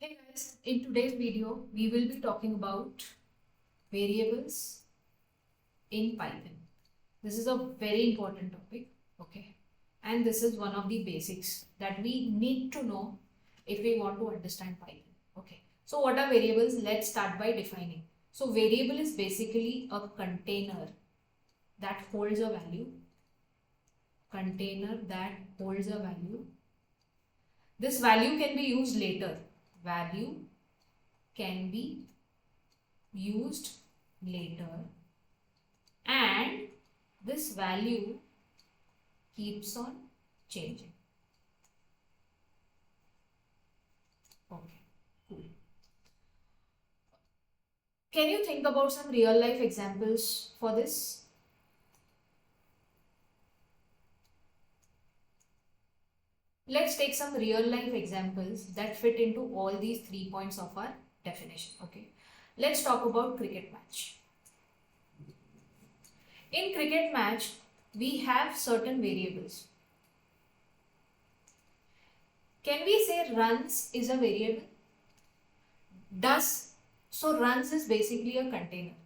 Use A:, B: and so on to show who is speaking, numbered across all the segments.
A: Hey guys, in today's video, we will be talking about variables in Python. This is a very important topic, okay? And this is one of the basics that we need to know if we want to understand Python, okay? So what are variables? Let's start by defining. So variable is basically a container that holds a value. Container that holds a value. This value can be used later. Value can be used later and this value keeps on changing. Okay, cool. Can you think about some real life examples for this? Let's take some real life examples that fit into all these 3 points of our definition. Okay, let's talk about cricket match. In cricket match, we have certain variables. Can we say runs is a variable? So runs is basically a container.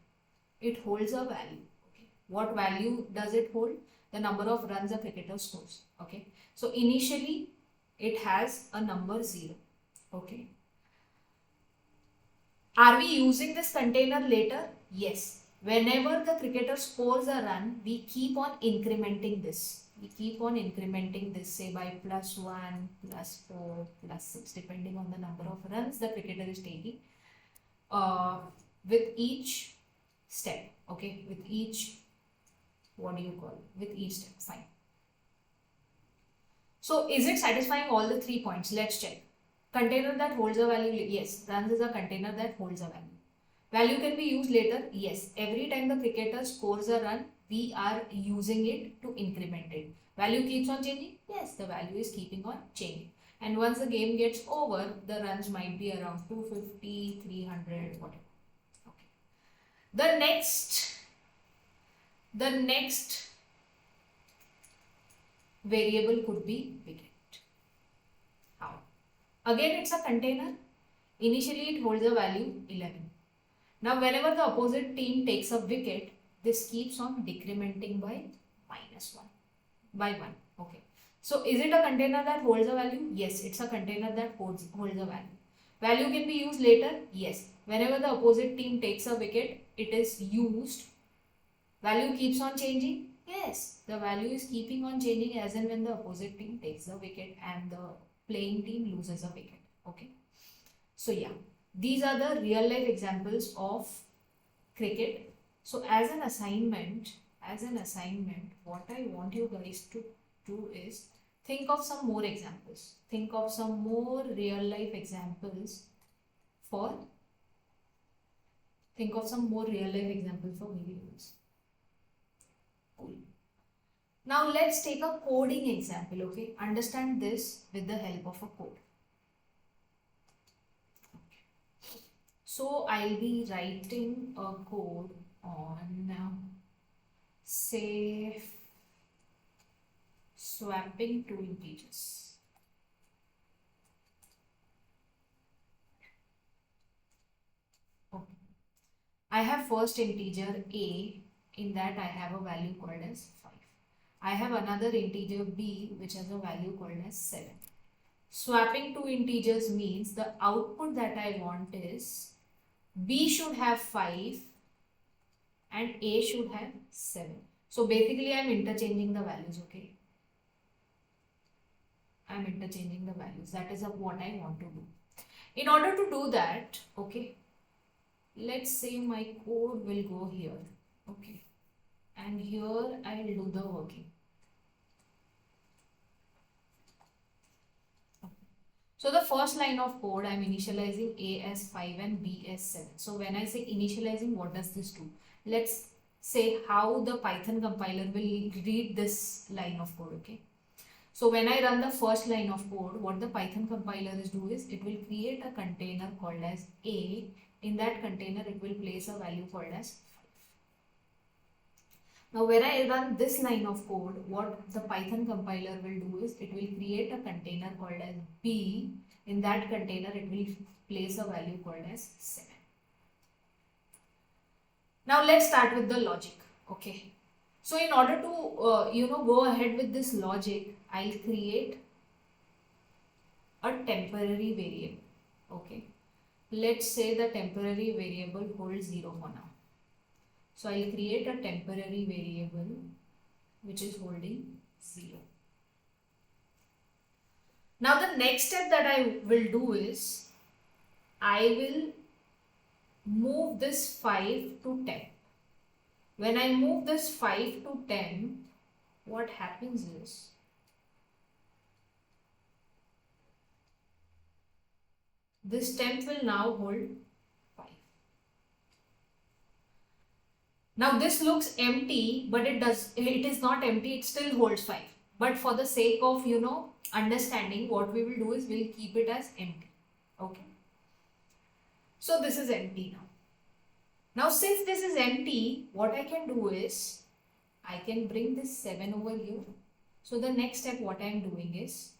A: It holds a value. Okay. What value does it hold? The number of runs a cricketer scores. Okay. So initially it has a number 0. Okay. Are we using this container later? Yes. Whenever the cricketer scores a run, we keep on incrementing this. We keep on incrementing this, say by +1, +4, +6, depending on the number of runs the cricketer is taking with each step. Okay, with each, with each step. Fine. So is it satisfying all the 3 points? Let's check. Container that holds a value, yes. Runs is a container that holds a value. Value can be used later, yes. Every time the cricketer scores a run, we are using it to increment it. Value keeps on changing, yes. The value is keeping on changing. And once the game gets over, the runs might be around 250, 300, whatever. Okay. The next variable could be wicket. How? Again, it's a container. Initially, it holds a value 11. Now, whenever the opposite team takes a wicket, this keeps on decrementing by -1, by 1. Okay. So, is it a container that holds a value? Yes, it's a container that holds a value. Value can be used later? Yes. Whenever the opposite team takes a wicket, it is used. Value keeps on changing? Yes. The value is keeping on changing as and when the opposite team takes the wicket and the playing team loses a wicket. Okay. So, yeah. These are the real life examples of cricket. So as an assignment, what I want you guys to do is think of some more examples. Think of some more real life examples for variables. Cool. Now let's take a coding example, okay? Understand this with the help of a code. So I'll be writing a code on, say, swapping 2 integers. Okay. I have first integer a, in that I have a value called as 5. I have another integer b which has a value called as 7. Swapping 2 integers means the output that I want is b should have 5 and a should have 7. So basically I am interchanging the values, okay? I am interchanging the values. That is what I want to do. In order to do that, okay, let's say my code will go here, okay, and here I will do the working. So the first line of code, I am initializing a as 5 and b as 7. So when I say initializing, what does this do? Let's say how the Python compiler will read this line of code, okay? So when I run the first line of code, what the Python compiler is do is it will create a container called as a. In that container, it will place a value called as 5. Now when I run this line of code, what the Python compiler will do is it will create a container called as b. in that container it will place a value called as 7. Now let's start with the logic. Okay. So in order to go ahead with this logic, I'll create a temporary variable. Okay. Let's say the temporary variable holds 0 for now. So I'll create a temporary variable which is holding 0. Now the next step that I will do is I will move this 5 to 10. When I move this 5 to 10, what happens is this temp will now hold 5. Now this looks empty, but it is not empty, it still holds 5. But for the sake of understanding, what we will do is we'll keep it as empty. Okay. So this is empty now. Now since this is empty, what I can do is I can bring this 7 over here. So the next step what I am doing is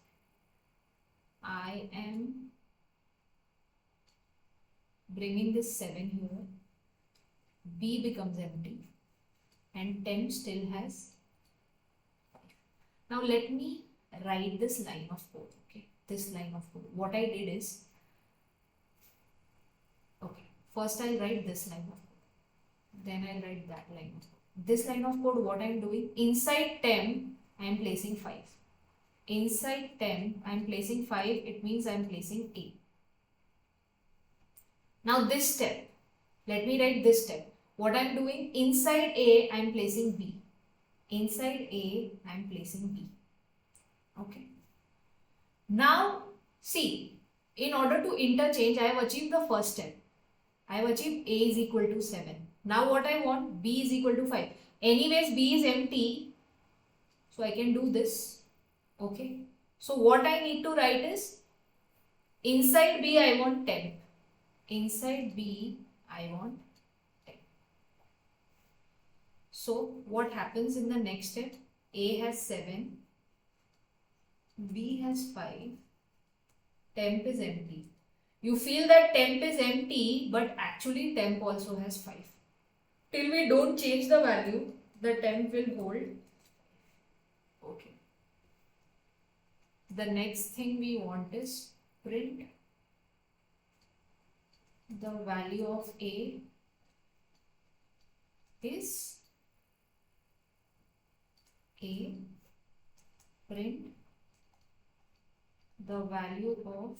A: I am bringing this 7 here. B becomes empty and 10 still has 5. Now let me write this line of code. Okay, this line of code. What I did is, okay, first I'll write this line of code, then I'll write that line of code. This line of code, what I'm doing, inside temp I am placing 5. Inside temp I am placing 5, it means I am placing A. Now this step, let me write this step. What I am doing, inside A I am placing B. Inside A I am placing B. Okay. Now see, in order to interchange, I have achieved the first step. I have achieved A is equal to 7. Now what I want, B is equal to 5. Anyways, B is empty, so I can do this. Okay. So what I need to write is, inside B I want 10. Inside B I want 10. So what happens in the next step? A has 7, B has 5, temp is empty. You feel that temp is empty, but actually temp also has 5. Till we don't change the value, the temp will hold. Okay. The next thing we want is print the value of A is A, print the value of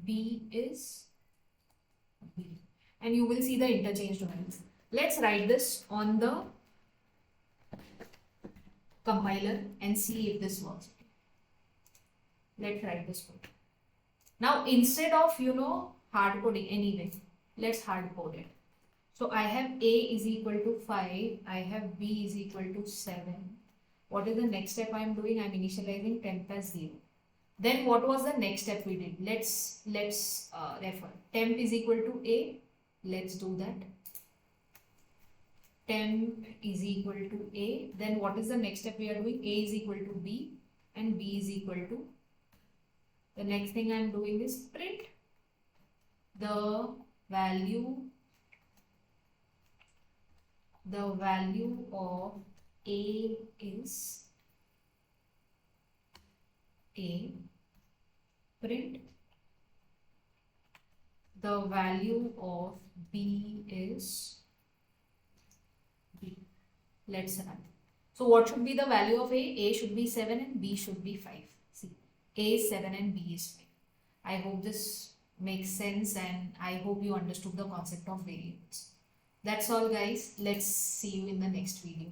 A: B is B, and you will see the interchange domains. Let's write this on the compiler and see if this works. Let's write this code. Now instead of hard coding anyway, let's hard code it. So I have A is equal to 5, I have B is equal to 7. What is the next step I am doing? I am initializing temp as 0. Then what was the next step we did? Let's refer. Temp is equal to A. Let's do that. Temp is equal to A. Then what is the next step we are doing? A is equal to B and B is equal to. The next thing I am doing is print the value of A is A, print the value of B is B. Let's run. So what should be the value of A? A should be 7 and B should be 5. See, A is 7 and B is 5. I hope this makes sense and I hope you understood the concept of variables. That's all guys. Let's see you in the next video.